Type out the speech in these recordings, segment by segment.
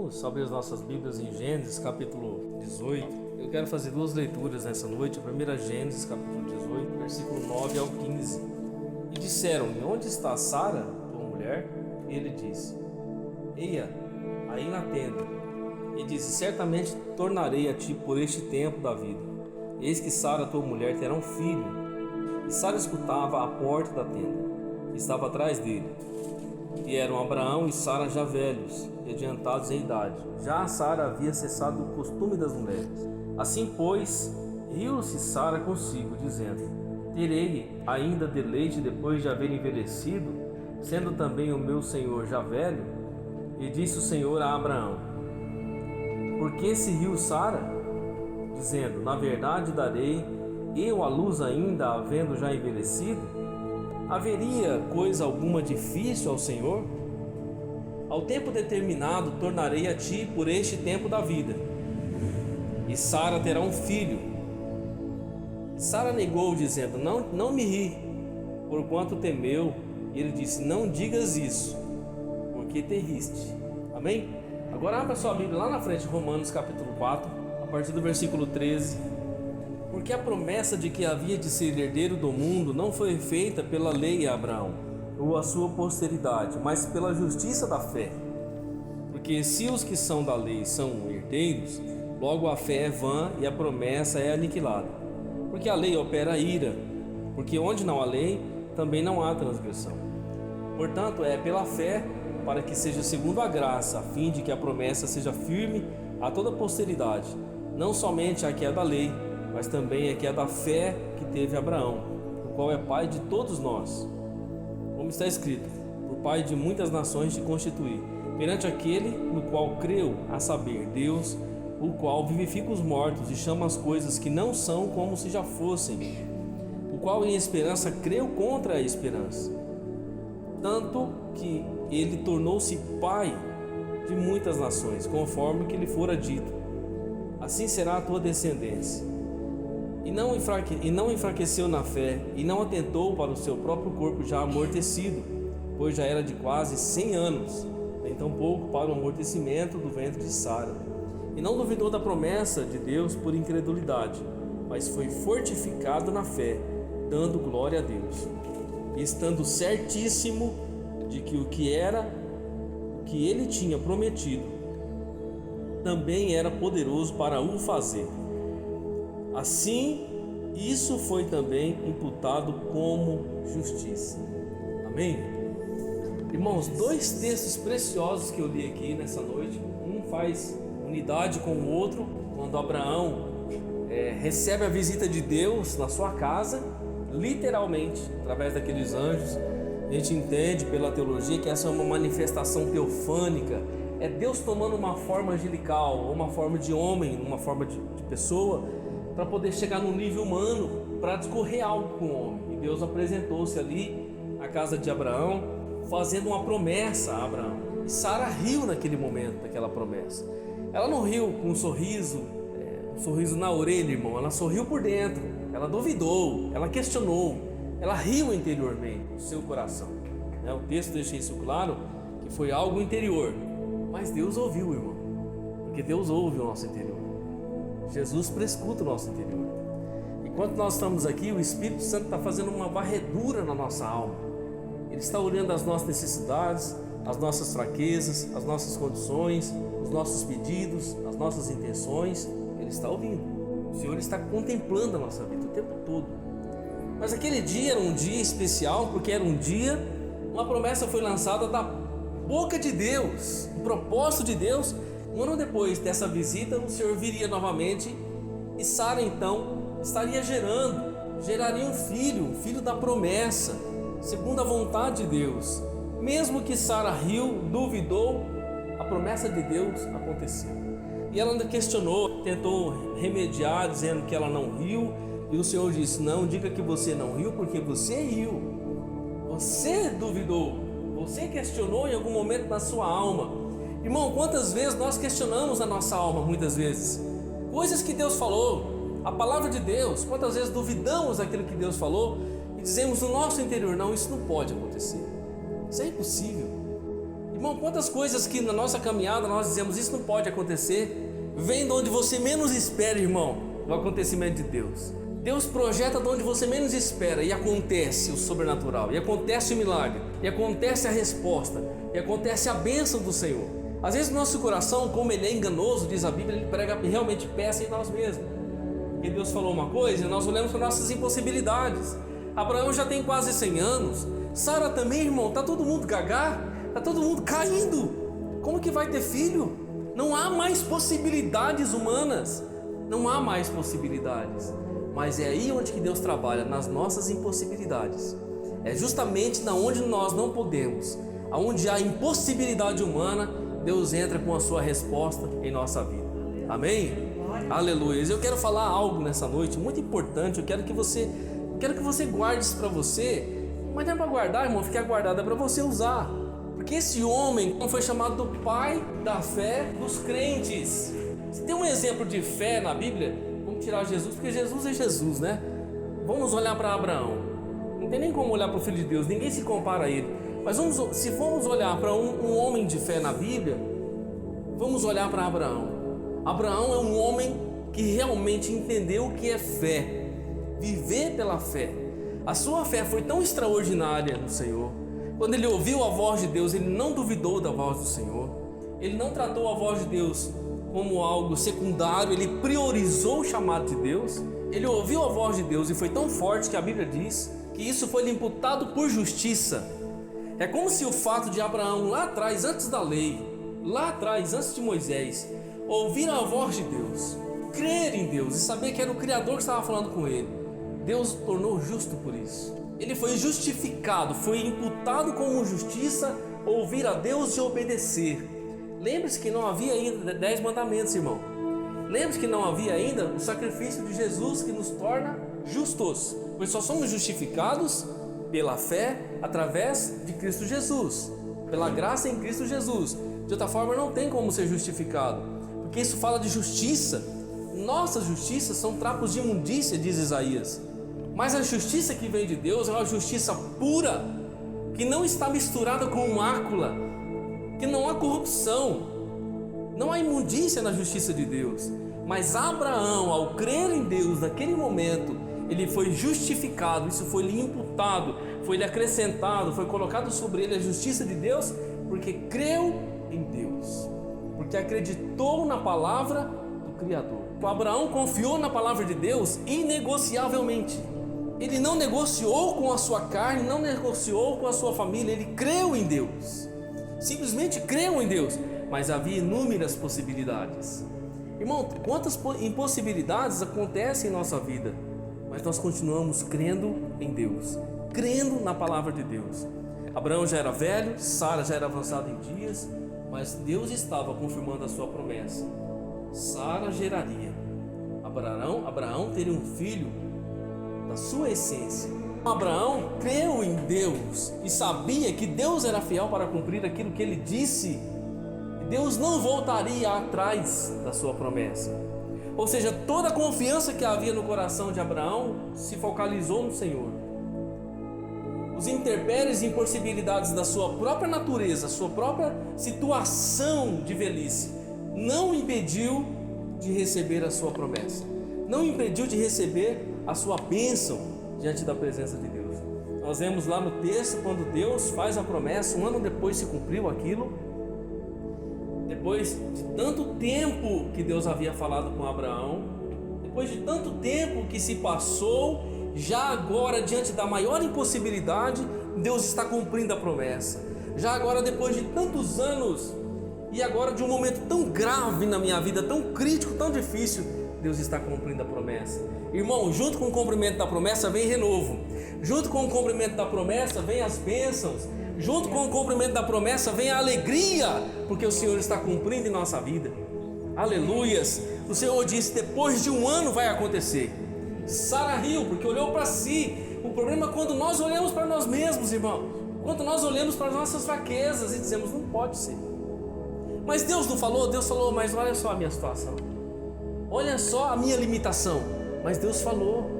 Vamos abrir as nossas Bíblias em Gênesis capítulo 18. Eu quero fazer duas leituras nessa noite. A primeira é Gênesis capítulo 18, versículo 9 ao 15. E disseram-lhe: onde está Sara, tua mulher? E ele disse: eia, aí na tenda. E disse: certamente tornarei a ti por este tempo da vida. Eis que Sara, tua mulher, terá um filho. E Sara escutava à porta da tenda, que estava atrás dele. E eram Abraão e Sara já velhos e adiantados em idade. Já Sara havia cessado o costume das mulheres. Assim, pois, riu-se Sara consigo, dizendo: terei ainda deleite depois de haver envelhecido, sendo também o meu senhor já velho? E disse o Senhor a Abraão: por que se riu Sara? Dizendo: na verdade darei eu a luz ainda, havendo já envelhecido? Haveria coisa alguma difícil ao Senhor? Ao tempo determinado tornarei a ti por este tempo da vida, e Sara terá um filho. E Sara negou, dizendo: não me ri, porquanto temeu. E ele disse: não digas isso, porque te riste. Amém? Agora abra sua Bíblia lá na frente, Romanos capítulo 4, a partir do versículo 13. Porque a promessa de que havia de ser herdeiro do mundo não foi feita pela lei a Abraão, ou a sua posteridade, mas pela justiça da fé. Porque se os que são da lei são herdeiros, logo a fé é vã e a promessa é aniquilada. Porque a lei opera a ira, porque onde não há lei, também não há transgressão. Portanto, é pela fé, para que seja segundo a graça, a fim de que a promessa seja firme a toda posteridade, não somente a que é da lei, mas também a que é da fé que teve Abraão, o qual é pai de todos nós. Como está escrito: por pai de muitas nações te constituí, perante aquele no qual creu, a saber, Deus, o qual vivifica os mortos e chama as coisas que não são como se já fossem, o qual em esperança creu contra a esperança, tanto que ele tornou-se pai de muitas nações, conforme que lhe fora dito: assim será a tua descendência. E não enfraqueceu na fé, e não atentou para o seu próprio corpo já amortecido, pois já era de quase 100 anos, nem tampouco para o amortecimento do ventre de Sara. E não duvidou da promessa de Deus por incredulidade, mas foi fortificado na fé, dando glória a Deus, e estando certíssimo de que o que ele tinha prometido também era poderoso para o fazer. Assim, isso foi também imputado como justiça. Amém? Irmãos, dois textos preciosos que eu li aqui nessa noite. Um faz unidade com o outro, quando Abraão recebe a visita de Deus na sua casa, literalmente, através daqueles anjos. A gente entende pela teologia que essa é uma manifestação teofânica. É Deus tomando uma forma angelical, uma forma de homem, uma forma de pessoa, para poder chegar no nível humano, para discorrer algo com o homem. E Deus apresentou-se ali na casa de Abraão, fazendo uma promessa a Abraão. E Sara riu naquele momento daquela promessa. Ela não riu com um sorriso na orelha, irmão. Ela sorriu por dentro. Ela duvidou, ela questionou, ela riu interiormente no seu coração. O texto deixa isso claro, que foi algo interior. Mas Deus ouviu, irmão, porque Deus ouve o nosso interior. Jesus prescuta o nosso interior. Enquanto nós estamos aqui, o Espírito Santo está fazendo uma varredura na nossa alma. Ele está olhando as nossas necessidades, as nossas fraquezas, as nossas condições, os nossos pedidos, as nossas intenções. Ele está ouvindo. O Senhor está contemplando a nossa vida o tempo todo. Mas aquele dia era um dia especial, porque era um dia, uma promessa foi lançada da boca de Deus, um propósito de Deus. Um ano depois dessa visita, o Senhor viria novamente e Sara então geraria um filho da promessa, segundo a vontade de Deus. Mesmo que Sara riu, duvidou, a promessa de Deus aconteceu. E ela ainda questionou, tentou remediar, dizendo que ela não riu. E o Senhor disse: não diga que você não riu, porque você riu. Você duvidou, você questionou em algum momento da sua alma. Irmão, quantas vezes nós questionamos a nossa alma, muitas vezes, coisas que Deus falou, a palavra de Deus, quantas vezes duvidamos daquilo que Deus falou e dizemos no nosso interior: não, isso não pode acontecer, isso é impossível. Irmão, quantas coisas que na nossa caminhada nós dizemos isso não pode acontecer, vem de onde você menos espera, irmão, o acontecimento de Deus. Deus projeta de onde você menos espera e acontece o sobrenatural, e acontece o milagre, e acontece a resposta, e acontece a bênção do Senhor. Às vezes no nosso coração, como ele é enganoso, diz a Bíblia, ele prega realmente peça em nós mesmos. Porque Deus falou uma coisa e nós olhamos para nossas impossibilidades. Abraão já tem quase 100 anos, Sara também, irmão, está todo mundo gagá, está todo mundo caindo. Como que vai ter filho? Não há mais possibilidades humanas, não há mais possibilidades. Mas é aí onde que Deus trabalha, nas nossas impossibilidades. É justamente na onde nós não podemos, aonde há impossibilidade humana, Deus entra com a sua resposta em nossa vida. Amém? Aleluia. Eu quero falar algo nessa noite muito importante. Eu quero que você guarde isso para você. Mas não é para guardar, irmão, ficar guardado, é para você usar. Porque esse homem foi chamado do pai da fé dos crentes. Se tem um exemplo de fé na Bíblia, vamos tirar Jesus, porque Jesus é Jesus, né? Vamos olhar para Abraão. Não tem nem como olhar para o Filho de Deus, ninguém se compara a ele. Mas se formos olhar para um homem de fé na Bíblia, vamos olhar para Abraão. Abraão é um homem que realmente entendeu o que é fé, viver pela fé. A sua fé foi tão extraordinária no Senhor. Quando ele ouviu a voz de Deus, ele não duvidou da voz do Senhor. Ele não tratou a voz de Deus como algo secundário, ele priorizou o chamado de Deus. Ele ouviu a voz de Deus e foi tão forte que a Bíblia diz que isso foi lhe imputado por justiça. É como se o fato de Abraão lá atrás, antes da lei, lá atrás, antes de Moisés, ouvir a voz de Deus, crer em Deus e saber que era o Criador que estava falando com ele, Deus o tornou justo por isso. Ele foi justificado, foi imputado como justiça, ouvir a Deus e obedecer. Lembre-se que não havia ainda 10 mandamentos, irmão. Lembre-se que não havia ainda o sacrifício de Jesus que nos torna justos, pois só somos justificados pela fé através de Cristo Jesus, pela graça em Cristo Jesus. De outra forma não tem como ser justificado, porque isso fala de justiça. Nossas justiças são trapos de imundícia, diz Isaías. Mas a justiça que vem de Deus é uma justiça pura, que não está misturada com mácula, que não há corrupção, não há imundícia na justiça de Deus. Mas Abraão, ao crer em Deus naquele momento, ele foi justificado, isso foi lhe imputado, foi lhe acrescentado, foi colocado sobre ele a justiça de Deus, porque creu em Deus, porque acreditou na palavra do Criador. O Abraão confiou na palavra de Deus inegociavelmente. Ele não negociou com a sua carne, não negociou com a sua família, ele creu em Deus, simplesmente creu em Deus. Mas havia inúmeras possibilidades. Irmão, quantas impossibilidades acontecem em nossa vida, mas nós continuamos crendo em Deus, crendo na palavra de Deus. Abraão já era velho, Sara já era avançada em dias, mas Deus estava confirmando a sua promessa. Sara geraria, Abraão teria um filho da sua essência. Abraão creu em Deus e sabia que Deus era fiel para cumprir aquilo que ele disse. Deus não voltaria atrás da sua promessa. Ou seja, toda a confiança que havia no coração de Abraão se focalizou no Senhor. Os intempéries e impossibilidades da sua própria natureza, sua própria situação de velhice, não impediu de receber a sua promessa, não impediu de receber a sua bênção diante da presença de Deus. Nós vemos lá no texto, quando Deus faz a promessa, um ano depois se cumpriu aquilo. Depois de tanto tempo que Deus havia falado com Abraão, depois de tanto tempo que se passou, já agora diante da maior impossibilidade, Deus está cumprindo a promessa. Já agora depois de tantos anos, e agora de um momento tão grave na minha vida, tão crítico, tão difícil, Deus está cumprindo a promessa. Irmão, junto com o cumprimento da promessa vem renovo. Junto com o cumprimento da promessa vem as bênçãos. Junto com o cumprimento da promessa vem a alegria, porque o Senhor está cumprindo em nossa vida. Aleluias. O Senhor disse, depois de um ano vai acontecer. Sara riu, porque olhou para si. O problema é quando nós olhamos para nós mesmos, irmão. Quando nós olhamos para as nossas fraquezas e dizemos, não pode ser. Mas Deus não falou? Deus falou, mas olha só a minha situação. Olha só a minha limitação. Mas Deus falou.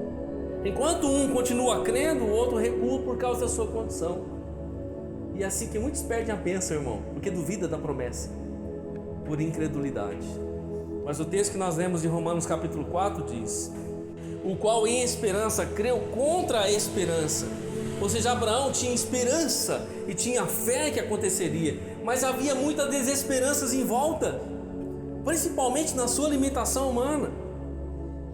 Enquanto um continua crendo, o outro recua por causa da sua condição. E é assim que muitos perdem a bênção, irmão, porque duvida da promessa, por incredulidade. Mas o texto que nós lemos de Romanos capítulo 4 diz: o qual em esperança creu contra a esperança. Ou seja, Abraão tinha esperança e tinha fé que aconteceria, mas havia muitas desesperanças em volta, principalmente na sua limitação humana.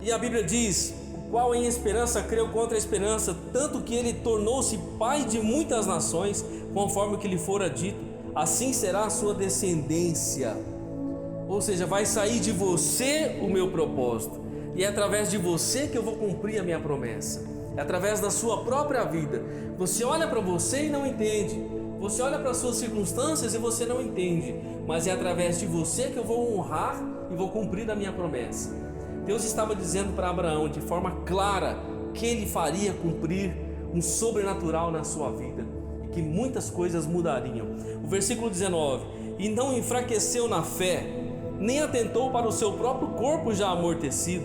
E a Bíblia diz: o qual em esperança creu contra a esperança, tanto que ele tornou-se pai de muitas nações, conforme o que lhe fora dito, assim será a sua descendência. Ou seja, vai sair de você o meu propósito, e é através de você que eu vou cumprir a minha promessa. É através da sua própria vida. Você olha para você e não entende, você olha para as suas circunstâncias e você não entende, mas é através de você que eu vou honrar e vou cumprir a minha promessa. Deus estava dizendo para Abraão de forma clara que ele faria cumprir um sobrenatural na sua vida e que muitas coisas mudariam. O versículo 19: e não enfraqueceu na fé, nem atentou para o seu próprio corpo já amortecido,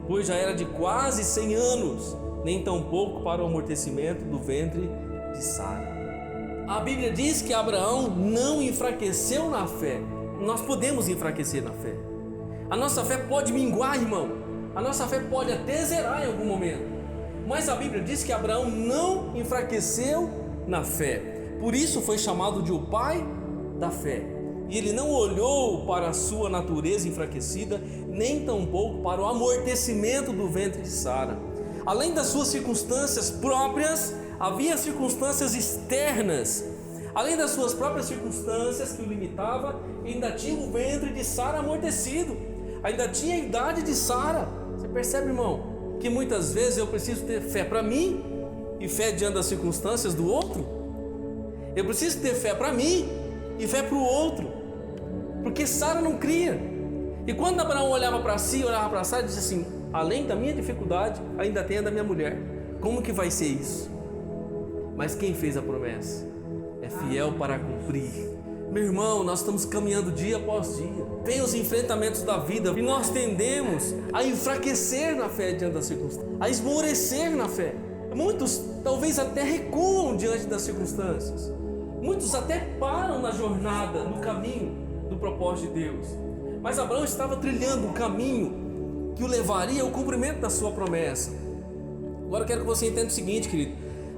pois já era de quase 100 anos, nem tampouco para o amortecimento do ventre de Sara. A Bíblia diz que Abraão não enfraqueceu na fé. Nós podemos enfraquecer na fé. A nossa fé pode minguar, irmão. A nossa fé pode até zerar em algum momento. Mas a Bíblia diz que Abraão não enfraqueceu na fé. Por isso foi chamado de o pai da fé. E ele não olhou para a sua natureza enfraquecida, nem tampouco para o amortecimento do ventre de Sara. Além das suas circunstâncias próprias, havia circunstâncias externas. Além das suas próprias circunstâncias que o limitavam, ainda tinha o ventre de Sara amortecido, ainda tinha a idade de Sara. Você percebe, irmão, que muitas vezes eu preciso ter fé para mim e fé diante das circunstâncias do outro? Eu preciso ter fé para mim e fé para o outro, porque Sara não cria. E quando Abraão olhava para si, olhava para Sara e disse assim: além da minha dificuldade, ainda tem a da minha mulher. Como que vai ser isso? Mas quem fez a promessa é fiel para cumprir. Meu irmão, nós estamos caminhando dia após dia. Tem os enfrentamentos da vida e nós tendemos a enfraquecer na fé diante das circunstâncias, a esmorecer na fé. Muitos talvez até recuam diante das circunstâncias. Muitos até param na jornada, no caminho do propósito de Deus. Mas Abraão estava trilhando um caminho que o levaria ao cumprimento da sua promessa. Agora eu quero que você entenda o seguinte, querido: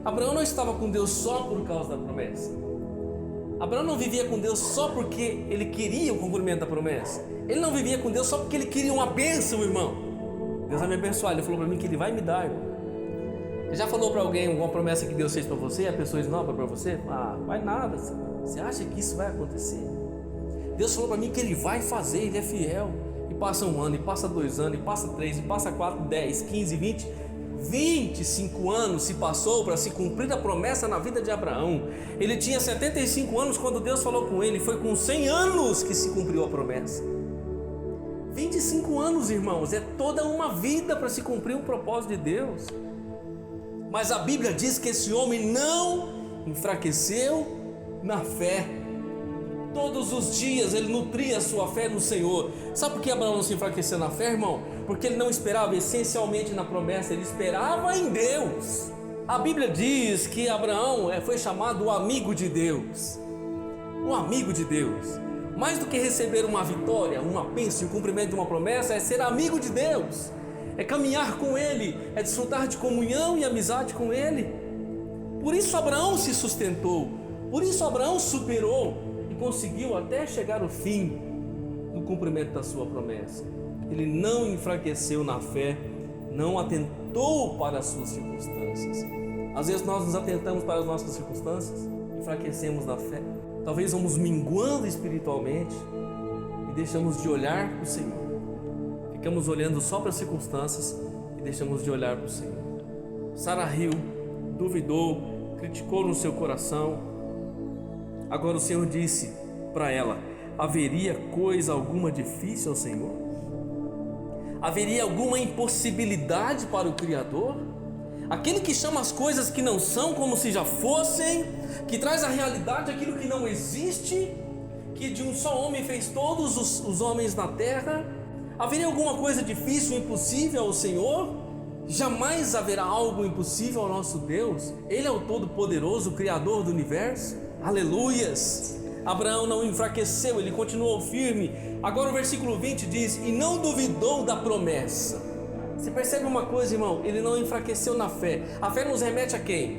Abraão não estava com Deus só por causa da promessa. Abraão não vivia com Deus só porque ele queria o cumprimento da promessa. Ele não vivia com Deus só porque ele queria uma bênção, irmão. Deus vai me abençoar. Ele falou para mim que ele vai me dar, irmão. Você já falou para alguém alguma promessa que Deus fez para você e a pessoa diz não para você? Ah, vai nada. Você acha que isso vai acontecer? Deus falou para mim que ele vai fazer, ele é fiel. E passa 1 ano, e passa 2 anos, e passa 3, e passa 4, 10, 15, 20, 25 anos se passou para se cumprir a promessa na vida de Abraão. Ele tinha 75 anos quando Deus falou com ele. Foi com 100 anos que se cumpriu a promessa. 25 anos, irmãos, é toda uma vida para se cumprir um propósito de Deus. Mas a Bíblia diz que esse homem não enfraqueceu na fé. Todos os dias ele nutria a sua fé no Senhor. Sabe por que Abraão não se enfraqueceu na fé, irmão? Porque ele não esperava essencialmente na promessa, ele esperava em Deus. A Bíblia diz que Abraão foi chamado o amigo de Deus. Um amigo de Deus. Mais do que receber uma vitória, uma bênção, o cumprimento de uma promessa, é ser amigo de Deus. É caminhar com Ele, é desfrutar de comunhão e amizade com Ele. Por isso Abraão se sustentou, por isso Abraão superou e conseguiu até chegar ao fim do cumprimento da sua promessa. Ele não enfraqueceu na fé, não atentou para as suas circunstâncias. Às vezes nós nos atentamos para as nossas circunstâncias, enfraquecemos na fé, talvez vamos minguando espiritualmente e deixamos de olhar para o Senhor. Ficamos olhando só para as circunstâncias e deixamos de olhar para o Senhor. Sara riu, duvidou, criticou no seu coração. Agora o Senhor disse para ela: haveria coisa alguma difícil ao Senhor? Haveria alguma impossibilidade para o Criador? Aquele que chama as coisas que não são como se já fossem, que traz à realidade aquilo que não existe, que de um só homem fez todos os homens na terra. Haveria alguma coisa difícil, impossível ao Senhor? Jamais haverá algo impossível ao nosso Deus. Ele é o Todo-Poderoso, o Criador do Universo. Aleluias! Abraão não enfraqueceu, ele continuou firme. Agora o versículo 20 diz: e não duvidou da promessa. Você percebe uma coisa, irmão? Ele não enfraqueceu na fé. A fé nos remete a quem?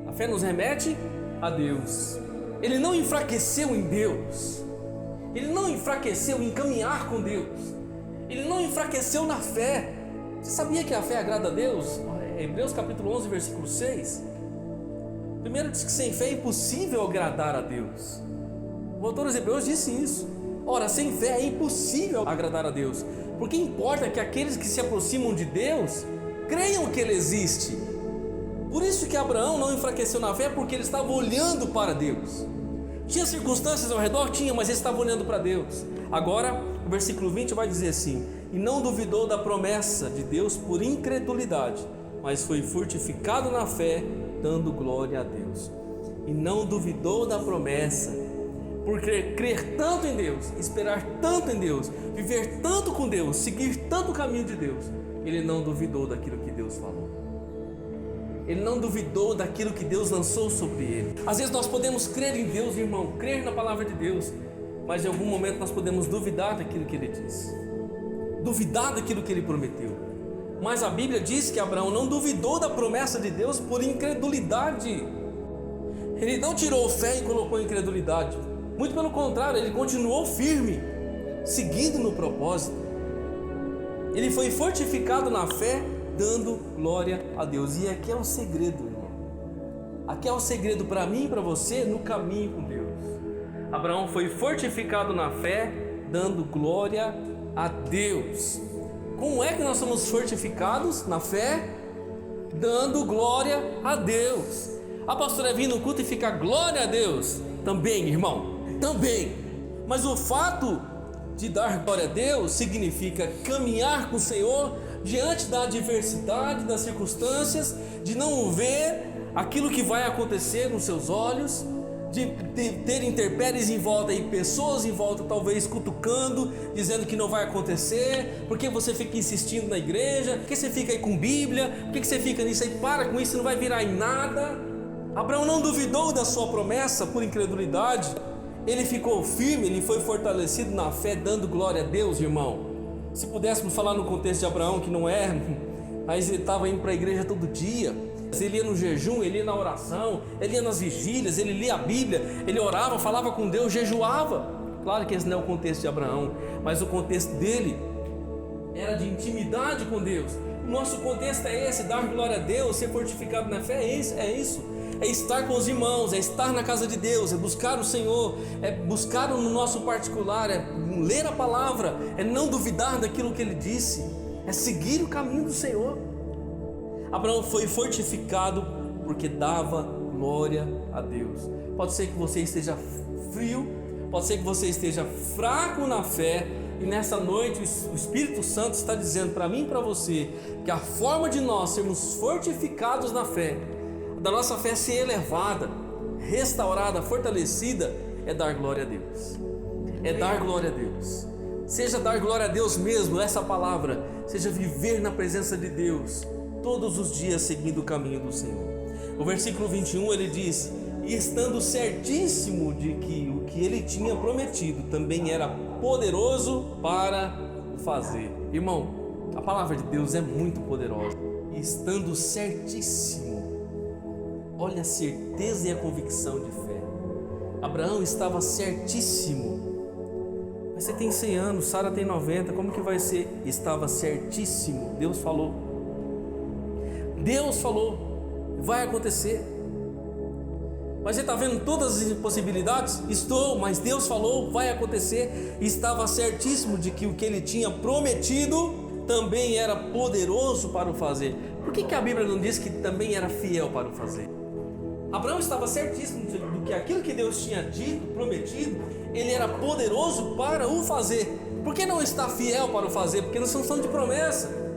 A fé nos remete a Deus. Ele não enfraqueceu em Deus. Ele não enfraqueceu em caminhar com Deus. Ele não enfraqueceu na fé. Você sabia que a fé agrada a Deus? Hebreus capítulo 11, versículo 6. Primeiro diz que sem fé é impossível agradar a Deus. O autor dos Hebreus disse isso. Ora, sem fé é impossível agradar a Deus, porque importa que aqueles que se aproximam de Deus creiam que Ele existe. Por isso que Abraão não enfraqueceu na fé, porque ele estava olhando para Deus. Tinha circunstâncias ao redor? Tinha, mas ele estava olhando para Deus. Agora, o versículo 20 vai dizer assim: e não duvidou da promessa de Deus por incredulidade, mas foi fortificado na fé, dando glória a Deus. E não duvidou da promessa por crer tanto em Deus, esperar tanto em Deus, viver tanto com Deus, seguir tanto o caminho de Deus. Ele não duvidou daquilo que Deus falou. Ele não duvidou daquilo que Deus lançou sobre ele. Às vezes nós podemos crer em Deus, irmão, crer na palavra de Deus, mas em algum momento nós podemos duvidar daquilo que Ele disse, duvidar daquilo que Ele prometeu. Mas a Bíblia diz que Abraão não duvidou da promessa de Deus por incredulidade. Ele não tirou fé e colocou incredulidade. Muito pelo contrário, ele continuou firme, seguindo no propósito. Ele foi fortificado na fé, dando glória a Deus. E aqui é o segredo, irmão. Aqui é o segredo para mim e para você no caminho com Deus. Abraão foi fortificado na fé, dando glória a Deus. Como é que nós somos fortificados na fé? Dando glória a Deus. A pastora vir no culto e ficar glória a Deus? Também, irmão, também. Mas o fato de dar glória a Deus significa caminhar com o Senhor diante da adversidade, das circunstâncias, de não ver aquilo que vai acontecer nos seus olhos, de ter intempéries em volta e pessoas em volta talvez cutucando, dizendo que não vai acontecer. Por que você fica insistindo na igreja? Por que você fica aí com Bíblia? Por que você fica nisso aí? Para com isso, não vai virar em nada. Abraão não duvidou da sua promessa por incredulidade. Ele ficou firme, ele foi fortalecido na fé, dando glória a Deus, irmão. Se pudéssemos falar no contexto de Abraão, que não é, mas ele estava indo para a igreja todo dia. Ele ia no jejum, ele ia na oração, ele ia nas vigílias, ele lia a Bíblia, ele orava, falava com Deus, jejuava. Claro que esse não é o contexto de Abraão, mas o contexto dele era de intimidade com Deus. O nosso contexto é esse: dar glória a Deus, ser fortificado na fé, é isso. É estar com os irmãos, é estar na casa de Deus, é buscar o Senhor, é buscar no nosso particular, é ler a palavra, é não duvidar daquilo que Ele disse, é seguir o caminho do Senhor. Abraão foi fortificado porque dava glória a Deus. Pode ser que você esteja frio, pode ser que você esteja fraco na fé, e nessa noite o Espírito Santo está dizendo para mim e para você que a forma de nós sermos fortificados na fé, da nossa fé ser elevada, restaurada, fortalecida, é dar glória a Deus. É dar glória a Deus. Seja dar glória a Deus mesmo, essa palavra, seja viver na presença de Deus todos os dias seguindo o caminho do Senhor. O versículo 21 ele diz: e estando certíssimo de que o que ele tinha prometido também era poderoso para fazer. Irmão, a palavra de Deus é muito poderosa. E estando certíssimo, olha a certeza e a convicção de fé. Abraão estava certíssimo. Mas você tem 100 anos, Sara tem 90, como que vai ser? Estava certíssimo. Deus falou, vai acontecer. Mas você está vendo todas as possibilidades? Estou, mas Deus falou, vai acontecer. E estava certíssimo de que o que ele tinha prometido também era poderoso para o fazer. Por que a Bíblia não diz que também era fiel para o fazer? Abraão estava certíssimo do que aquilo que Deus tinha dito, prometido, ele era poderoso para o fazer. Por que não está fiel para o fazer? Porque nós estamos falando de promessa.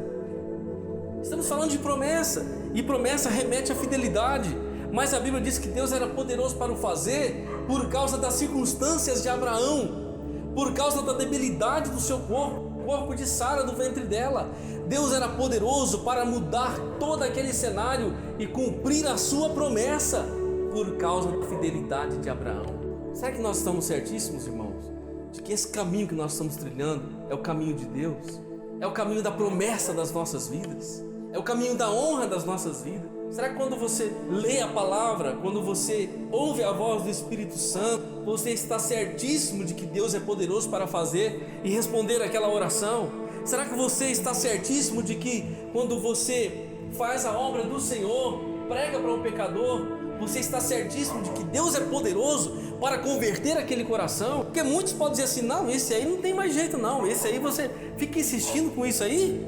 Estamos falando de promessa, e promessa remete à fidelidade. Mas a Bíblia diz que Deus era poderoso para o fazer por causa das circunstâncias de Abraão, por causa da debilidade do seu corpo, o corpo de Sara, do ventre dela. Deus era poderoso para mudar todo aquele cenário e cumprir a sua promessa. por causa da fidelidade de Abraão. Será que nós estamos certíssimos, irmãos, de que esse caminho que nós estamos trilhando é o caminho de Deus? É o caminho da promessa das nossas vidas? É o caminho da honra das nossas vidas? Será que quando você lê a palavra, quando você ouve a voz do Espírito Santo, você está certíssimo de que Deus é poderoso para fazer e responder aquela oração? Será que você está certíssimo de que quando você faz a obra do Senhor, prega para um pecador, você está certíssimo de que Deus é poderoso para converter aquele coração? Porque muitos podem dizer assim: não, esse aí não tem mais jeito não, esse aí você fica insistindo com isso aí,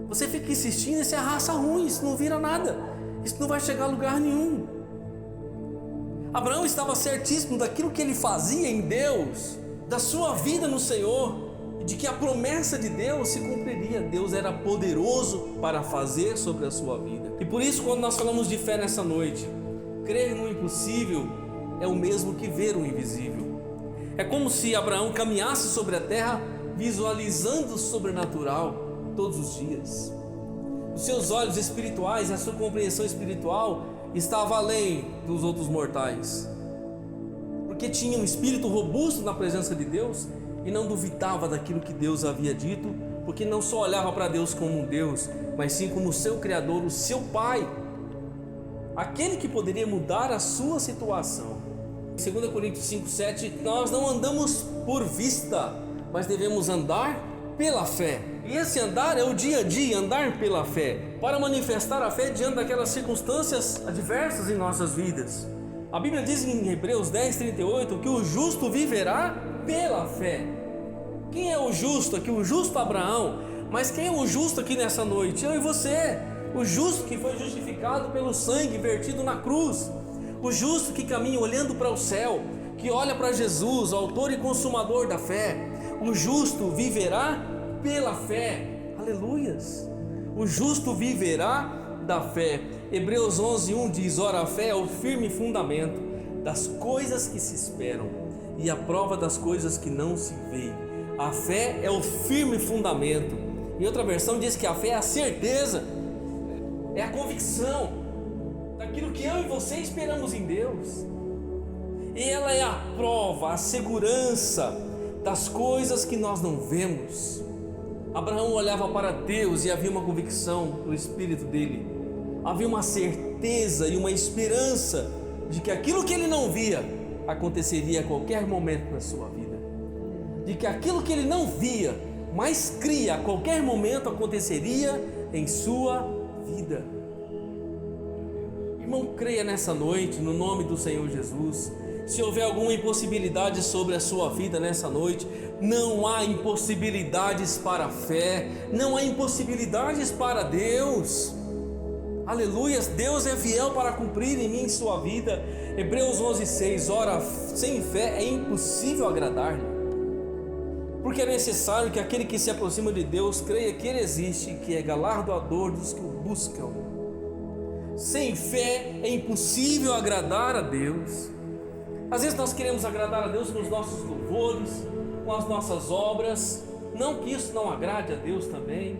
você fica insistindo, esse é raça ruim, isso não vira nada, isso não vai chegar a lugar nenhum. Abraão estava certíssimo daquilo que ele fazia em Deus, da sua vida no Senhor, e de que a promessa de Deus se cumpriria. Deus era poderoso para fazer sobre a sua vida. E por isso, quando nós falamos de fé nessa noite, crer no impossível é o mesmo que ver o invisível. É como se Abraão caminhasse sobre a terra visualizando o sobrenatural todos os dias. Os seus olhos espirituais, a sua compreensão espiritual estava além dos outros mortais, porque tinha um espírito robusto na presença de Deus e não duvidava daquilo que Deus havia dito, porque não só olhava para Deus como um Deus, mas sim como o seu Criador, o seu Pai, aquele que poderia mudar a sua situação. Em 2 Coríntios 5:7, nós não andamos por vista, mas devemos andar pela fé. E esse andar é o dia a dia, andar pela fé, para manifestar a fé diante daquelas circunstâncias adversas em nossas vidas. A Bíblia diz em Hebreus 10:38 que o justo viverá pela fé. Quem é o justo aqui? O justo Abraão. Mas quem é o justo aqui nessa noite? Eu e você. O justo que foi justificado pelo sangue vertido na cruz. O justo que caminha olhando para o céu, que olha para Jesus, autor e consumador da fé. O justo viverá pela fé. Aleluias. O justo viverá da fé. Hebreus 11:1 diz: ora, a fé é o firme fundamento das coisas que se esperam e a prova das coisas que não se veem. A fé é o firme fundamento. Em outra versão diz que a fé é a certeza, é a convicção daquilo que eu e você esperamos em Deus. E ela é a prova, a segurança das coisas que nós não vemos. Abraão olhava para Deus e havia uma convicção no espírito dele, havia uma certeza e uma esperança de que aquilo que ele não via aconteceria a qualquer momento na sua vida, de que aquilo que ele não via, mas cria, a qualquer momento aconteceria em sua vida. Irmão, creia nessa noite, no nome do Senhor Jesus. Se houver alguma impossibilidade sobre a sua vida nessa noite, não há impossibilidades para a fé, não há impossibilidades para Deus. Aleluias, Deus é fiel para cumprir em mim e em sua vida. Hebreus 11:6, ora, sem fé é impossível agradar-lhe, porque é necessário que aquele que se aproxima de Deus creia que Ele existe e que é galardoador dos que o buscam. Sem fé é impossível agradar a Deus. Às vezes nós queremos agradar a Deus com os nossos louvores, com as nossas obras, não que isso não agrade a Deus também.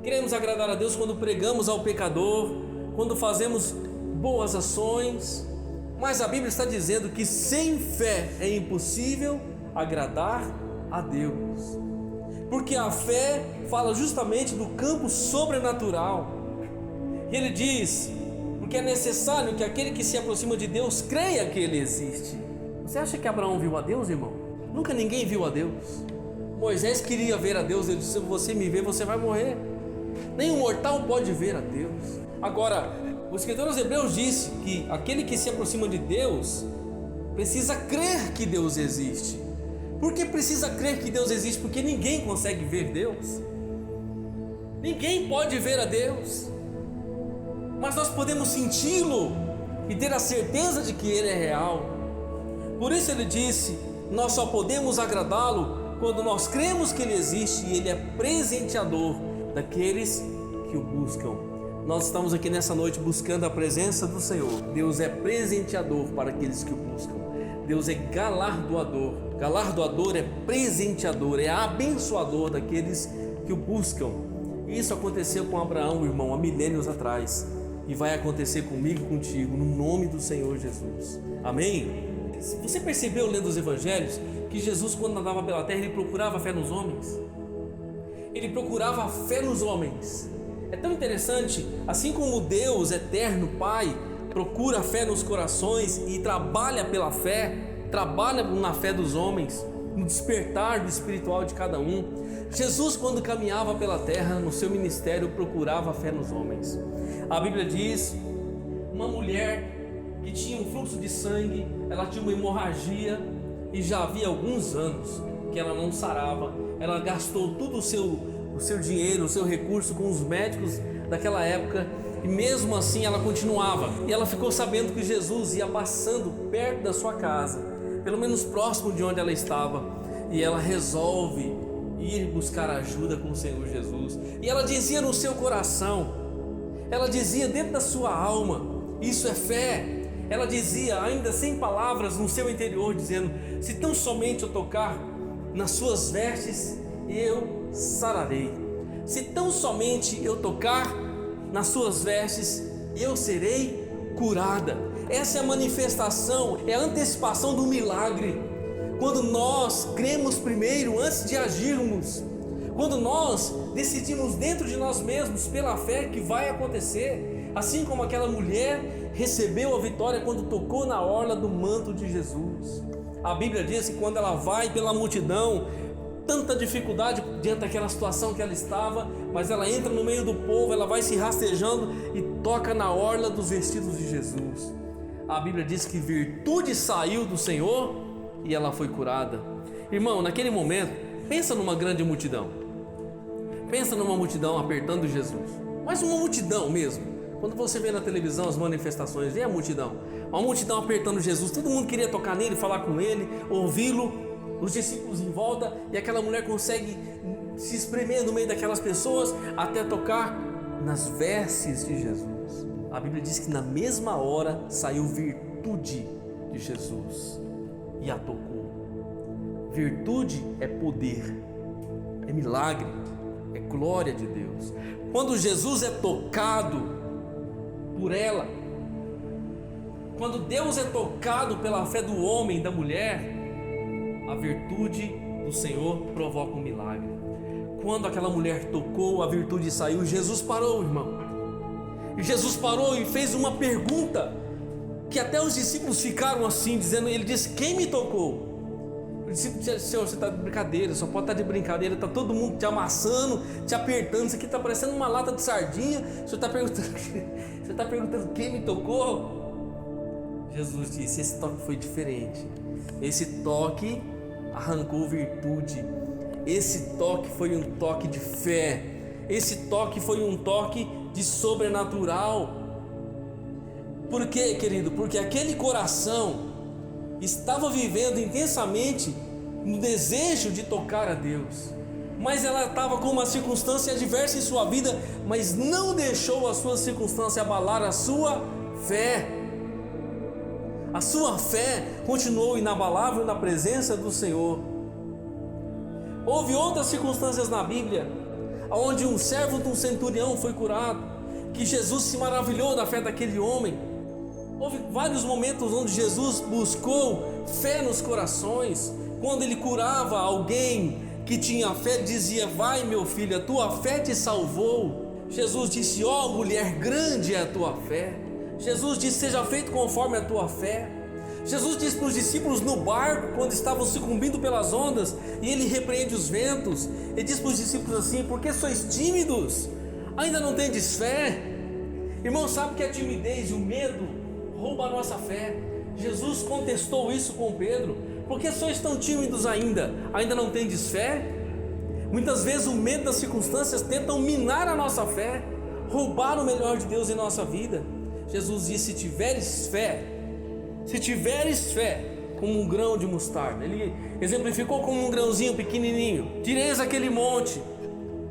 Queremos agradar a Deus quando pregamos ao pecador, quando fazemos boas ações, mas a Bíblia está dizendo que sem fé é impossível agradar a Deus, porque a fé fala justamente do campo sobrenatural. E ele diz, porque é necessário que aquele que se aproxima de Deus creia que Ele existe. Você acha que Abraão viu a Deus, irmão? Nunca ninguém viu a Deus. Moisés queria ver a Deus, ele disse: se você me ver, você vai morrer. Nenhum mortal pode ver a Deus. Agora, o escritor aos Hebreus disse que aquele que se aproxima de Deus precisa crer que Deus existe. Por que precisa crer que Deus existe? Porque ninguém consegue ver Deus. Ninguém pode ver a Deus, mas nós podemos senti-lo e ter a certeza de que Ele é real. Por isso ele disse: nós só podemos agradá-lo quando nós cremos que Ele existe e Ele é presenteador daqueles que o buscam. Nós estamos aqui nessa noite buscando a presença do Senhor. Deus é presenteador para aqueles que o buscam. Deus é galardoador. Galardoador é presenteador, é abençoador daqueles que o buscam. Isso aconteceu com Abraão, irmão, há milênios atrás. e vai acontecer comigo e contigo, no nome do Senhor Jesus. Amém? Você percebeu lendo os evangelhos que Jesus, quando andava pela terra, ele procurava a fé nos homens? Ele procurava a fé nos homens. É tão interessante, assim como Deus eterno Pai procura a fé nos corações e trabalha pela fé, trabalha na fé dos homens, no despertar do espiritual de cada um. Jesus, quando caminhava pela terra, no seu ministério, procurava a fé nos homens. A Bíblia diz, uma mulher que tinha um fluxo de sangue, ela tinha uma hemorragia e já havia alguns anos que ela não sarava. Ela gastou todo o seu dinheiro, o seu recurso com os médicos daquela época, e mesmo assim ela continuava. E ela ficou sabendo que Jesus ia passando perto da sua casa, pelo menos próximo de onde ela estava, e ela resolve ir buscar ajuda com o Senhor Jesus. E ela dizia no seu coração, ela dizia dentro da sua alma, isso é fé. Ela dizia, ainda sem palavras, no seu interior, dizendo: se tão somente eu tocar nas suas vestes, eu sararei. Se tão somente eu tocar nas suas vestes, eu serei curada. Essa é a manifestação, é a antecipação do milagre. Quando nós cremos primeiro antes de agirmos, quando nós decidimos dentro de nós mesmos pela fé que vai acontecer, assim como aquela mulher recebeu a vitória quando tocou na orla do manto de Jesus. A Bíblia diz que quando ela vai pela multidão, tanta dificuldade diante daquela situação que ela estava, mas ela entra no meio do povo, ela vai se rastejando e toca na orla dos vestidos de Jesus. A Bíblia diz que virtude saiu do Senhor e ela foi curada. Irmão, naquele momento, pensa numa grande multidão, pensa numa multidão apertando Jesus, mas uma multidão mesmo. Quando você vê na televisão as manifestações, vê a multidão, uma multidão apertando Jesus, todo mundo queria tocar nele, falar com ele, ouvi-lo, os discípulos em volta, e aquela mulher consegue se espremer no meio daquelas pessoas até tocar nas vestes de Jesus. A Bíblia diz que na mesma hora saiu virtude de Jesus e a tocou. Virtude é poder, é milagre, é glória de Deus. Quando Jesus é tocado por ela, quando Deus é tocado pela fé do homem, da mulher, a virtude do Senhor provoca um milagre. Quando aquela mulher tocou, a virtude saiu, Jesus parou, irmão. E Jesus parou e fez uma pergunta que até os discípulos ficaram assim, dizendo, ele disse: quem me tocou? O discípulo disse: Senhor, você está de brincadeira, só pode estar de brincadeira, está todo mundo te amassando, te apertando, isso aqui está parecendo uma lata de sardinha, o senhor está perguntando quem me tocou? Jesus disse: esse toque foi diferente, esse toque arrancou virtude, esse toque foi um toque de fé, esse toque foi um toque de sobrenatural. Por quê, querido? Porque aquele coração estava vivendo intensamente no desejo de tocar a Deus, mas ela estava com uma circunstância adversa em sua vida, mas não deixou a sua circunstância abalar a sua fé. A sua fé continuou inabalável na presença do Senhor. Houve outras circunstâncias na Bíblia, onde um servo de um centurião foi curado, que Jesus se maravilhou da fé daquele homem. Houve vários momentos onde Jesus buscou fé nos corações. Quando ele curava alguém que tinha fé, dizia: vai, meu filho, a tua fé te salvou. Jesus disse: ó, mulher, grande é a tua fé. Jesus disse: seja feito conforme a tua fé. Jesus disse para os discípulos no barco, quando estavam sucumbindo pelas ondas, e ele repreende os ventos, ele diz para os discípulos assim: por que sois tímidos? Ainda não tendes fé? Irmão, sabe que a timidez e o medo rouba a nossa fé. Jesus contestou isso com Pedro: por que sois tão tímidos ainda? Ainda não tendes fé? Muitas vezes o medo das circunstâncias tentam minar a nossa fé, roubar o melhor de Deus em nossa vida. Jesus disse: se tiveres fé como um grão de mostarda. Ele exemplificou como um grãozinho pequenininho. Direis aquele monte: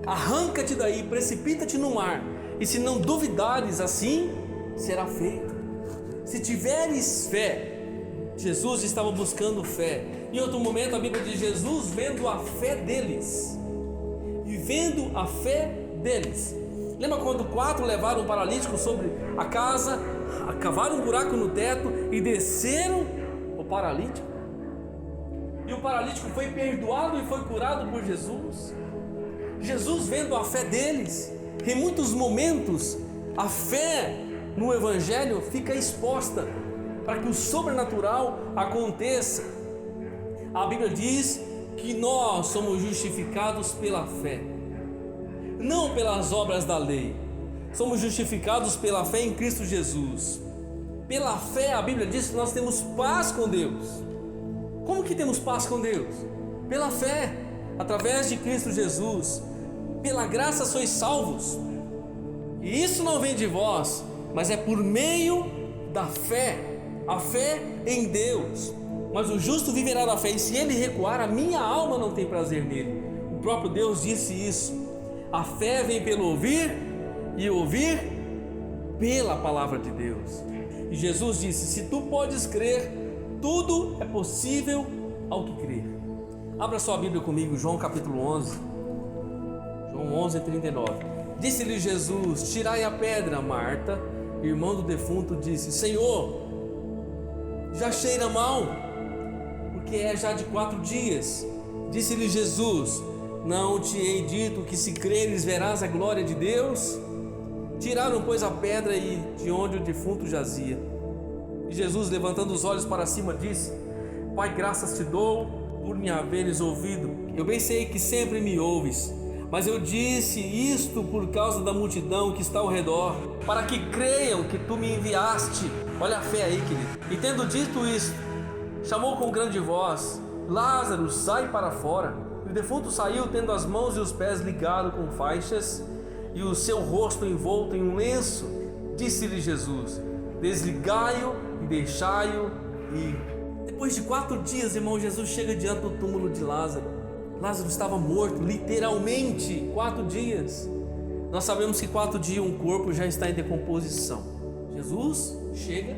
arranca-te daí, precipita-te no mar, e se não duvidares, assim será feito. Se tiveres fé, Jesus estava buscando fé. Em outro momento a Bíblia diz: Jesus, vendo a fé deles, Lembra quando 4 levaram um paralítico sobre a casa, cavaram um buraco no teto e desceram o paralítico? E o paralítico foi perdoado e foi curado por Jesus. Jesus, vendo a fé deles, em muitos momentos a fé no Evangelho fica exposta para que o sobrenatural aconteça. A Bíblia diz que nós somos justificados pela fé, não pelas obras da lei. Somos justificados pela fé em Cristo Jesus. Pela fé, a Bíblia diz que nós temos paz com Deus. Como que temos paz com Deus? Pela fé, através de Cristo Jesus. Pela graça sois salvos. E isso não vem de vós, mas é por meio da fé. A fé em Deus. Mas o justo viverá da fé, e se ele recuar, a minha alma não tem prazer nele. O próprio Deus disse isso. A fé vem pelo ouvir, e ouvir pela palavra de Deus. E Jesus disse: se tu podes crer, tudo é possível ao que crer. Abra sua Bíblia comigo, João capítulo 11. João 11:39. Disse-lhe Jesus: tirai a pedra. Marta, irmã do defunto, disse: Senhor, já cheira mal, porque é já de 4 dias. Disse-lhe Jesus: não te hei dito que se creres verás a glória de Deus? Tiraram, pois, a pedra e de onde o defunto jazia. E Jesus, levantando os olhos para cima, disse: Pai, graças te dou por me haveres ouvido. Eu bem sei que sempre me ouves, mas eu disse isto por causa da multidão que está ao redor, para que creiam que tu me enviaste. Olha a fé aí, querido. E tendo dito isto, chamou com grande voz: Lázaro, sai para fora. E o defunto saiu, tendo as mãos e os pés ligados com faixas e o seu rosto envolto em um lenço. Disse-lhe Jesus: desligai-o e deixai-o ir. Depois de 4 dias, irmão, Jesus chega diante do túmulo de Lázaro. Lázaro estava morto, literalmente 4 dias. Nós sabemos que 4 dias um corpo já está em decomposição. Jesus chega,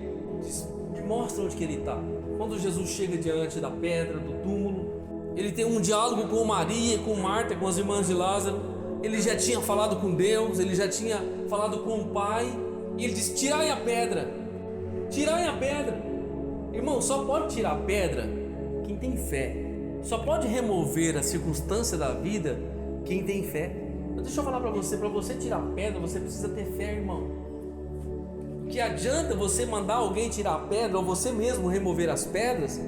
mostra onde que ele está. Quando Jesus chega diante da pedra, do túmulo, ele tem um diálogo com Maria, com Marta, com as irmãs de Lázaro. Ele já tinha falado com Deus, ele já tinha falado com o Pai. E ele diz: tirai a pedra. Tirai a pedra. Irmão, só pode tirar a pedra quem tem fé. Só pode remover a circunstância da vida quem tem fé. Deixa eu falar para você tirar a pedra, você precisa ter fé, irmão. Que adianta você mandar alguém tirar a pedra, ou você mesmo remover as pedras, se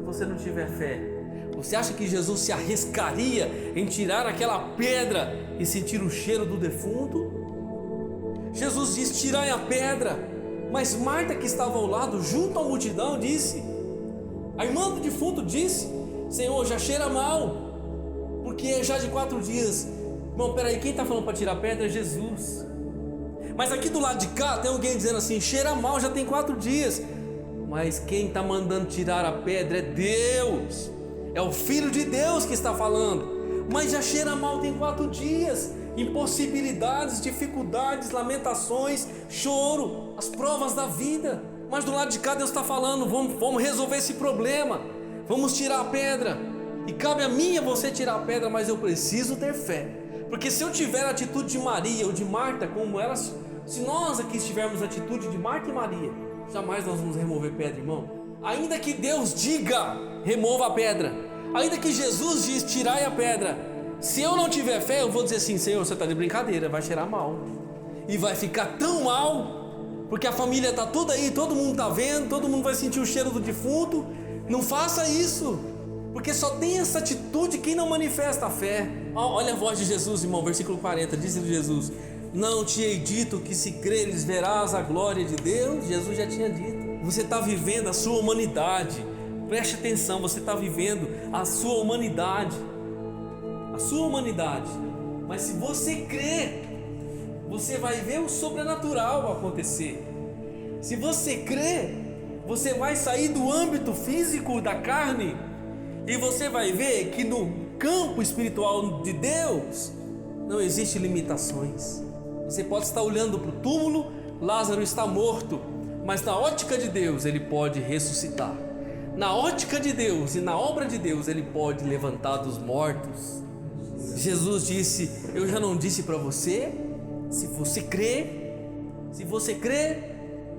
você não tiver fé? Você acha que Jesus se arriscaria em tirar aquela pedra e sentir o cheiro do defunto? Jesus diz: tirai a pedra. Mas Marta, que estava ao lado, junto à multidão, disse, a irmã do defunto disse: Senhor, já cheira mal, porque é já de 4 dias. Irmão, peraí, quem está falando para tirar a pedra é Jesus. Mas aqui do lado de cá tem alguém dizendo assim: cheira mal, já tem 4 dias. Mas quem está mandando tirar a pedra é Deus. É o Filho de Deus que está falando. Mas já cheira mal, tem 4 dias. Impossibilidades, dificuldades, lamentações, choro, as provas da vida. Mas do lado de cá Deus está falando: vamos resolver esse problema. Vamos tirar a pedra. E cabe a mim e a você tirar a pedra, mas eu preciso ter fé. Porque se eu tiver a atitude de Maria ou de Marta, como elas, se nós aqui estivermos a atitude de Marta e Maria, jamais nós vamos remover pedra, irmão. Ainda que Deus diga: remova a pedra. Ainda que Jesus diz: tirai a pedra. Se eu não tiver fé, eu vou dizer assim: Senhor, você está de brincadeira, vai cheirar mal. E vai ficar tão mal, porque a família está toda aí, todo mundo está vendo, todo mundo vai sentir o cheiro do defunto. Não faça isso, porque só tem essa atitude quem não manifesta a fé. Olha a voz de Jesus, irmão, versículo 40, disse Jesus: não te hei dito que se creres verás a glória de Deus? Jesus já tinha dito. Você está vivendo a sua humanidade, preste atenção, você está vivendo a sua humanidade. A sua humanidade. Mas se você crer, você vai ver o sobrenatural acontecer. Se você crer, você vai sair do âmbito físico da carne e você vai ver que no campo espiritual de Deus não existe limitações. Você pode estar olhando para o túmulo, Lázaro está morto, mas na ótica de Deus ele pode ressuscitar. Na ótica de Deus e na obra de Deus ele pode levantar dos mortos. Jesus disse: eu já não disse para você? Se você crê,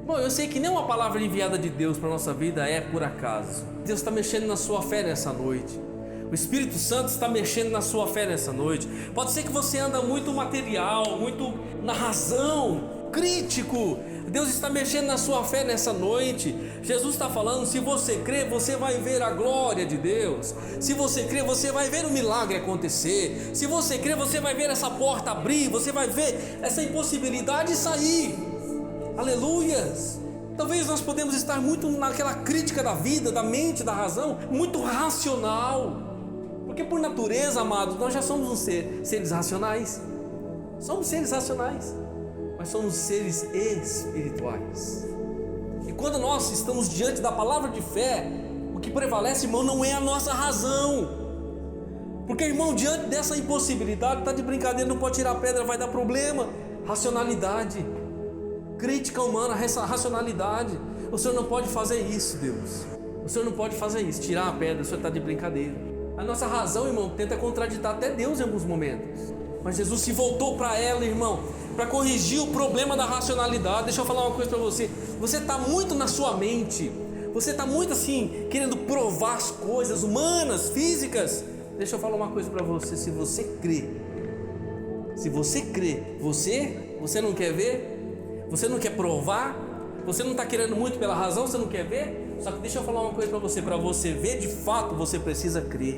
bom, eu sei que nenhuma palavra enviada de Deus para a nossa vida é por acaso. Deus está mexendo na sua fé nessa noite. O Espírito Santo está mexendo na sua fé nessa noite. Pode ser que você anda muito material, muito na razão, crítico. Deus está mexendo na sua fé nessa noite. Jesus está falando, se você crê, você vai ver a glória de Deus. Se você crê, você vai ver o milagre acontecer. Se você crê, você vai ver essa porta abrir. Você vai ver essa impossibilidade sair. Aleluias. Talvez nós podemos estar muito naquela crítica da vida, da mente, da razão, muito racional. Porque por natureza, amados, nós já somos seres racionais. Somos seres racionais, mas somos seres espirituais. E quando nós estamos diante da palavra de fé, o que prevalece, irmão, não é a nossa razão. Porque, irmão, diante dessa impossibilidade, está de brincadeira, não pode tirar a pedra, vai dar problema. Racionalidade, crítica humana, racionalidade. O Senhor não pode fazer isso, Deus. O Senhor não pode fazer isso, tirar a pedra, o Senhor está de brincadeira. A nossa razão, irmão, tenta contraditar até Deus em alguns momentos. Mas Jesus se voltou para ela, irmão, para corrigir o problema da racionalidade. Deixa eu falar uma coisa para você. Você está muito na sua mente. Você está muito assim, querendo provar as coisas humanas, físicas. Deixa eu falar uma coisa para você. Se você crê, você não quer ver? Você não quer provar? Você não está querendo muito pela razão, você não quer ver? Só que deixa eu falar uma coisa para você ver de fato, você precisa crer.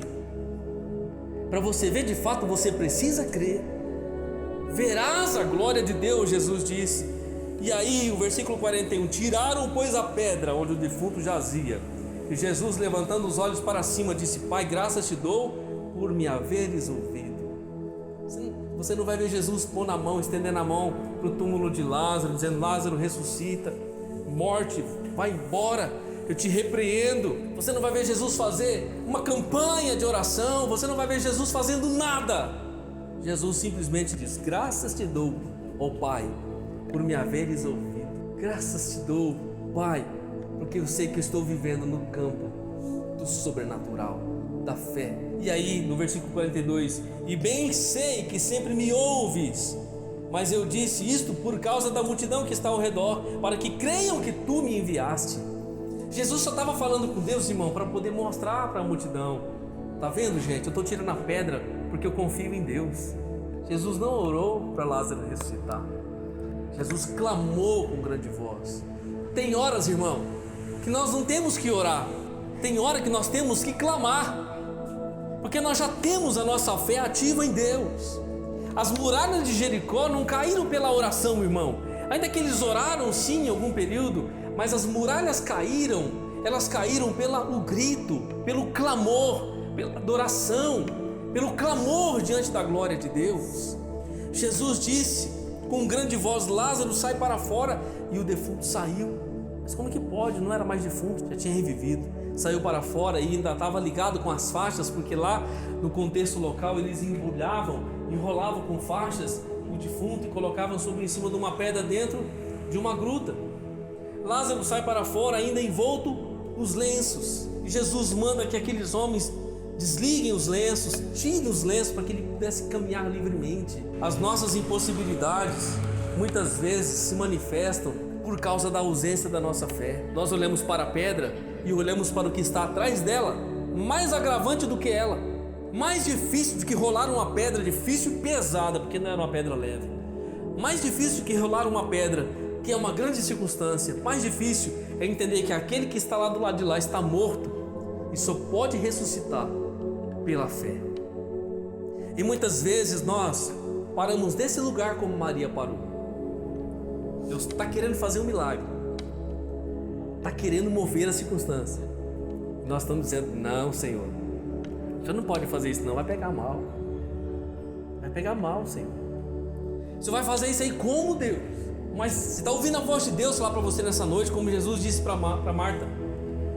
Para você ver de fato, você precisa crer. Verás a glória de Deus, Jesus disse. E aí o versículo 41, tiraram pois a pedra onde o defunto jazia. E Jesus, levantando os olhos para cima, disse, Pai, graças te dou por me haveres ouvido. Você não vai ver Jesus pondo a mão, estendendo a mão para o túmulo de Lázaro, dizendo, Lázaro ressuscita, morte, vai embora, eu te repreendo. Você não vai ver Jesus fazer uma campanha de oração, você não vai ver Jesus fazendo nada. Jesus simplesmente diz, graças te dou, ó Pai, por me haveres ouvido. Graças te dou, Pai, porque eu sei que eu estou vivendo no campo do sobrenatural, da fé. E aí no versículo 42, e bem sei que sempre me ouves, mas eu disse isto por causa da multidão que está ao redor, para que creiam que tu me enviaste. Jesus só estava falando com Deus, irmão, para poder mostrar para a multidão. Tá vendo, gente? Eu estou tirando a pedra porque eu confio em Deus. Jesus não orou para Lázaro ressuscitar. Jesus clamou com grande voz. Tem horas, irmão, que nós não temos que orar. Tem hora que nós temos que clamar, porque nós já temos a nossa fé ativa em Deus. As muralhas de Jericó não caíram pela oração, irmão. Ainda que eles oraram sim em algum período, mas as muralhas caíram. Elas caíram pelo grito, pelo clamor, pela adoração, pelo clamor diante da glória de Deus. Jesus disse com grande voz, Lázaro sai para fora, e o defunto saiu. Mas como que pode? Não era mais defunto, já tinha revivido. Saiu para fora e ainda estava ligado com as faixas, porque lá no contexto local eles enrolavam com faixas o defunto e colocavam em cima de uma pedra dentro de uma gruta. Lázaro sai para fora ainda envolto nos lenços, e Jesus manda que aqueles homens desliguem os lenços, tirem os lenços para que ele pudesse caminhar livremente. As nossas impossibilidades muitas vezes se manifestam por causa da ausência da nossa fé. Nós olhamos para a pedra e olhamos para o que está atrás dela, mais agravante do que ela, mais difícil do que rolar uma pedra, difícil e pesada, porque não era uma pedra leve, mais difícil do que rolar uma pedra, que é uma grande circunstância, mais difícil é entender que aquele que está lá do lado de lá está morto e só pode ressuscitar pela fé. E muitas vezes nós paramos nesse lugar como Maria parou. Deus está querendo fazer um milagre, está querendo mover a circunstância, e nós estamos dizendo, não, Senhor, o Senhor não pode fazer isso não, vai pegar mal, Senhor. Você vai fazer isso aí como, Deus? Mas você está ouvindo a voz de Deus falar para você nessa noite, como Jesus disse para Marta,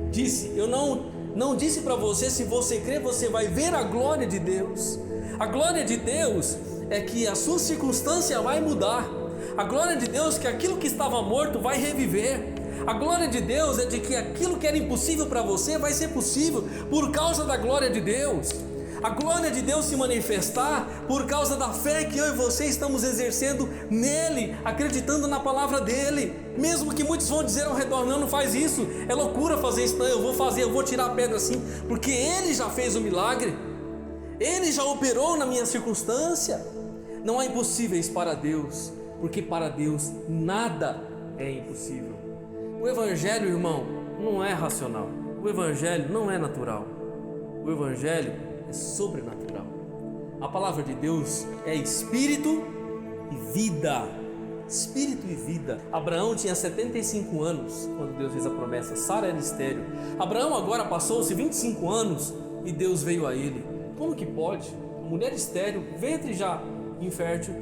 disse, eu não disse para você, se você crer, você vai ver a glória de Deus. A glória de Deus é que a sua circunstância vai mudar. A glória de Deus é que aquilo que estava morto vai reviver. A glória de Deus é de que aquilo que era impossível para você vai ser possível por causa da glória de Deus. A glória de Deus se manifestar por causa da fé que eu e você estamos exercendo nele, acreditando na palavra dele. Mesmo que muitos vão dizer ao redor: não faz isso, é loucura fazer isso. Não, eu vou fazer, eu vou tirar a pedra assim, porque ele já fez o milagre, ele já operou na minha circunstância. Não há impossíveis para Deus, porque para Deus nada é impossível. O evangelho, irmão, não é racional. O evangelho não é natural. O evangelho é sobrenatural. A palavra de Deus é espírito e vida. Espírito e vida. Abraão tinha 75 anos quando Deus fez a promessa. Sara era estéril. Abraão agora passou-se 25 anos e Deus veio a ele. Como que pode? Mulher estéril, ventre já infértil,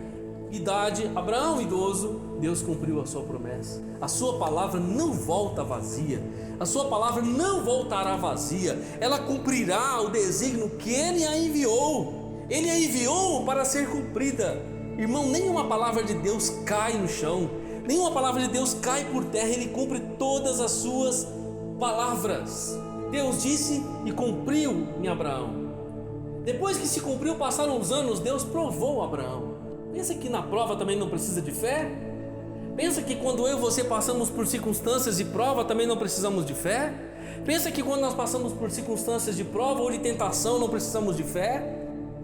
idade, Abraão idoso. Deus cumpriu a sua promessa. A sua palavra não volta vazia. A sua palavra não voltará vazia. Ela cumprirá o desígnio que ele a enviou. Ele a enviou para ser cumprida. Irmão, nenhuma palavra de Deus cai no chão, nenhuma palavra de Deus cai por terra. Ele cumpre todas as suas palavras. Deus disse e cumpriu em Abraão. Depois que se cumpriu, passaram os anos, Deus provou Abraão. Pensa que na prova também não precisa de fé? Pensa que quando eu e você passamos por circunstâncias de prova também não precisamos de fé? Pensa que quando nós passamos por circunstâncias de prova ou de tentação não precisamos de fé?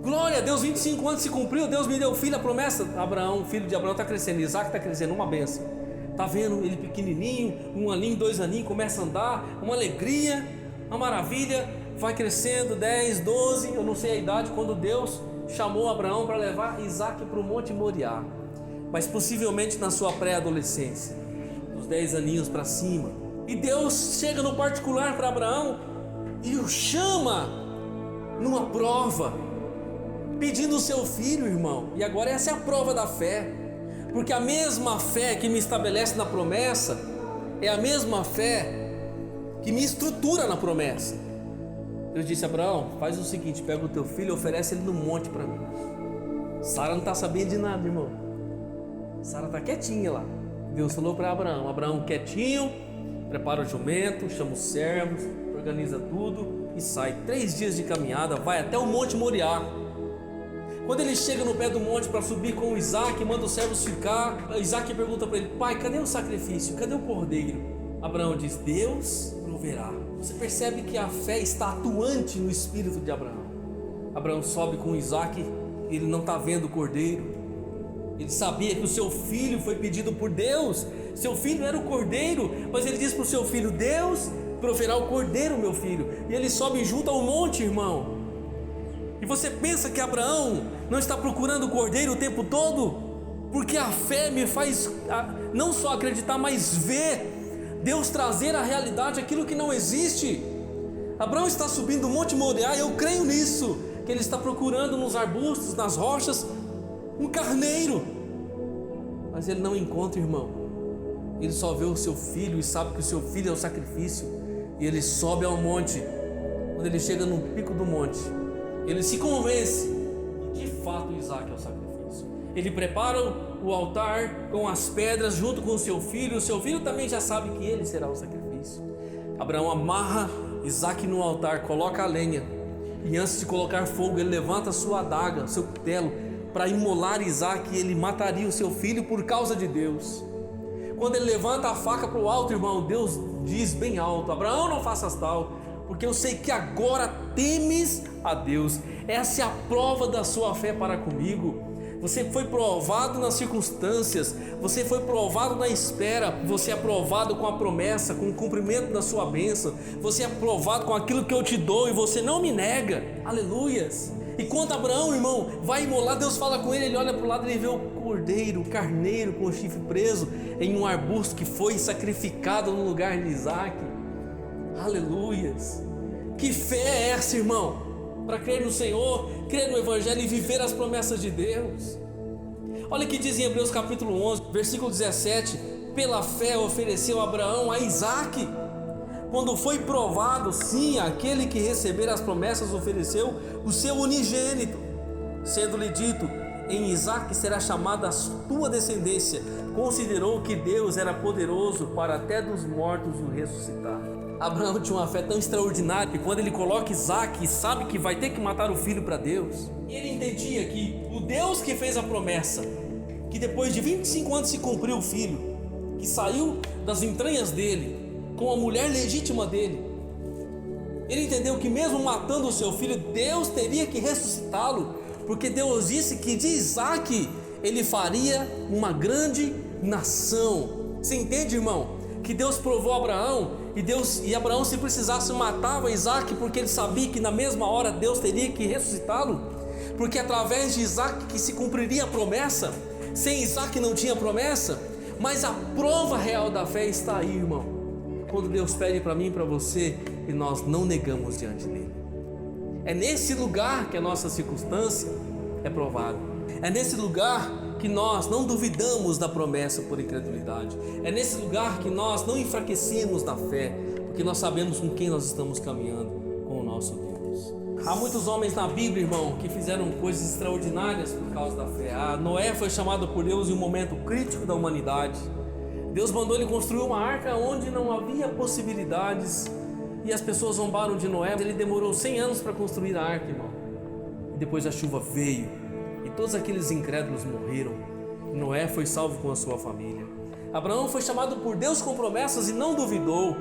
Glória a Deus, 25 anos se cumpriu, Deus me deu filho, a promessa. Abraão, o filho de Abraão está crescendo, Isaac está crescendo, uma bênção. Está vendo ele pequenininho, 1 aninho, 2 aninhos, começa a andar, uma alegria, uma maravilha. Vai crescendo, 10, 12, eu não sei a idade, quando Deus chamou Abraão para levar Isaac para o Monte Moriá. Mas possivelmente na sua pré-adolescência, dos 10 aninhos para cima. E Deus chega no particular para Abraão e o chama numa prova, pedindo o seu filho, irmão. E agora essa é a prova da fé, porque a mesma fé que me estabelece na promessa é a mesma fé que me estrutura na promessa. Deus disse: Abraão, faz o seguinte, pega o teu filho e oferece ele no monte para mim. Sara não está sabendo de nada, irmão. Sara está quietinha lá. Deus falou para Abraão: Abraão quietinho, prepara o jumento, chama os servos, organiza tudo e sai. 3 dias de caminhada, vai até o Monte Moriá. Quando ele chega no pé do monte para subir com o Isaac, manda os servos ficar. Isaac pergunta para ele: pai, cadê o sacrifício? Cadê o cordeiro? Abraão diz: Deus proverá. Você percebe que a fé está atuante no espírito de Abraão. Abraão sobe com Isaac, ele não está vendo o cordeiro. Ele sabia que o seu filho foi pedido por Deus. Seu filho era o cordeiro, mas ele diz para o seu filho: Deus proverá o cordeiro, meu filho. E ele sobe junto ao monte, irmão. E você pensa que Abraão não está procurando o cordeiro o tempo todo? Porque a fé me faz não só acreditar, mas ver Deus trazer à realidade aquilo que não existe. Abraão está subindo o Monte Moriá e eu creio nisso, que ele está procurando nos arbustos, nas rochas, um carneiro. Mas ele não encontra, irmão. Ele só vê o seu filho e sabe que o seu filho é o sacrifício. E ele sobe ao monte. Quando ele chega no pico do monte, ele se convence que de fato Isaac é o sacrifício. Ele prepara o altar com as pedras junto com o seu filho também já sabe que ele será o sacrifício. Abraão amarra Isaac no altar, coloca a lenha, e antes de colocar fogo, ele levanta a sua adaga, seu cutelo, para imolar Isaac, e ele mataria o seu filho por causa de Deus. Quando ele levanta a faca para o alto, irmão, Deus diz bem alto: Abraão, não faças tal, porque eu sei que agora temes a Deus. Essa é a prova da sua fé para comigo. Você foi provado nas circunstâncias, você foi provado na espera, você é provado com a promessa, com o cumprimento da sua bênção, você é provado com aquilo que eu te dou e você não me nega. Aleluias! E quando Abraão, irmão, vai imolar, Deus fala com ele, ele olha para o lado e ele vê o cordeiro, o carneiro com o chifre preso em um arbusto que foi sacrificado no lugar de Isaac. Aleluias! Que fé é essa, irmão? Para crer no Senhor, crer no Evangelho e viver as promessas de Deus. Olha o que diz em Hebreus capítulo 11, versículo 17: pela fé ofereceu Abraão a Isaac, quando foi provado, sim, aquele que receber as promessas ofereceu o seu unigênito, sendo-lhe dito: em Isaac será chamada a tua descendência. Considerou que Deus era poderoso para até dos mortos o ressuscitar. Abraão tinha uma fé tão extraordinária que quando ele coloca Isaac e sabe que vai ter que matar o filho para Deus, ele entendia que o Deus que fez a promessa, que depois de 25 anos se cumpriu o filho, que saiu das entranhas dele, com a mulher legítima dele, ele entendeu que mesmo matando o seu filho, Deus teria que ressuscitá-lo, porque Deus disse que de Isaac ele faria uma grande nação. Você entende, irmão? Que Deus provou a Abraão, e Abraão, se precisasse, matava Isaac, porque ele sabia que na mesma hora Deus teria que ressuscitá-lo, porque através de Isaac que se cumpriria a promessa. Sem Isaac não tinha promessa. Mas a prova real da fé está aí, irmão, quando Deus pede para mim e para você, e nós não negamos diante dele. É nesse lugar que a nossa circunstância é provada. É nesse lugar que nós não duvidamos da promessa por incredulidade. É nesse lugar que nós não enfraquecemos da fé, porque nós sabemos com quem nós estamos caminhando, com o nosso Deus. Há muitos homens na Bíblia, irmão, que fizeram coisas extraordinárias por causa da fé. Noé foi chamado por Deus em um momento crítico da humanidade. Deus mandou ele construir uma arca onde não havia possibilidades, e as pessoas zombaram de Noé. Ele demorou 100 anos para construir a arca, irmão, e depois a chuva veio e todos aqueles incrédulos morreram. Noé foi salvo com a sua família. Abraão foi chamado por Deus com promessas e não duvidou.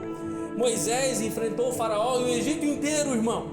Moisés enfrentou o faraó e o Egito inteiro, irmão,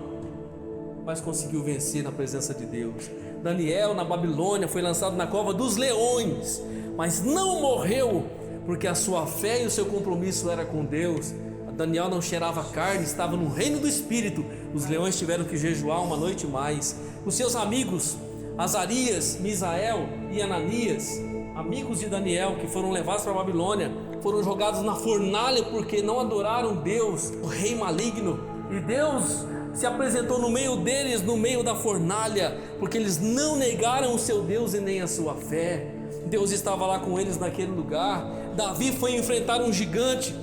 mas conseguiu vencer na presença de Deus. Daniel na Babilônia foi lançado na cova dos leões, mas não morreu, porque a sua fé e o seu compromisso era com Deus. Daniel não cheirava carne, estava no reino do Espírito. Os leões tiveram que jejuar uma noite mais. Os seus amigos Azarias, Misael e Ananias, amigos de Daniel, que foram levados para a Babilônia, foram jogados na fornalha porque não adoraram Deus, o rei maligno. E Deus se apresentou no meio deles, no meio da fornalha, porque eles não negaram o seu Deus e nem a sua fé. Deus estava lá com eles naquele lugar. Davi foi enfrentar um gigante.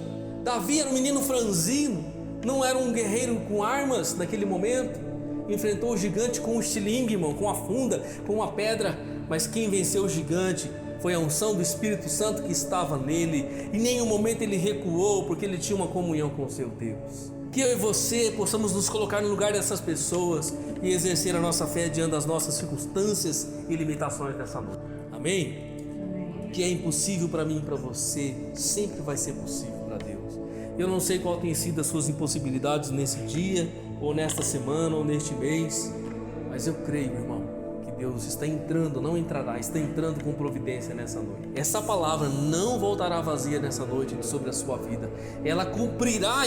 Davi era um menino franzino, não era um guerreiro com armas naquele momento. Enfrentou o gigante com um estilingue, irmão, com a funda, com uma pedra. Mas quem venceu o gigante foi a unção do Espírito Santo que estava nele. Em nenhum momento ele recuou, porque ele tinha uma comunhão com o seu Deus. Que eu e você possamos nos colocar no lugar dessas pessoas e exercer a nossa fé diante das nossas circunstâncias e limitações dessa noite. Amém? Que é impossível para mim e para você, sempre vai ser possível para Deus. Eu não sei qual tem sido as suas impossibilidades nesse dia, ou nesta semana, ou neste mês, mas eu creio, irmão, que Deus está entrando, não entrará, está entrando com providência nessa noite. Essa palavra não voltará vazia nessa noite sobre a sua vida. Ela cumprirá em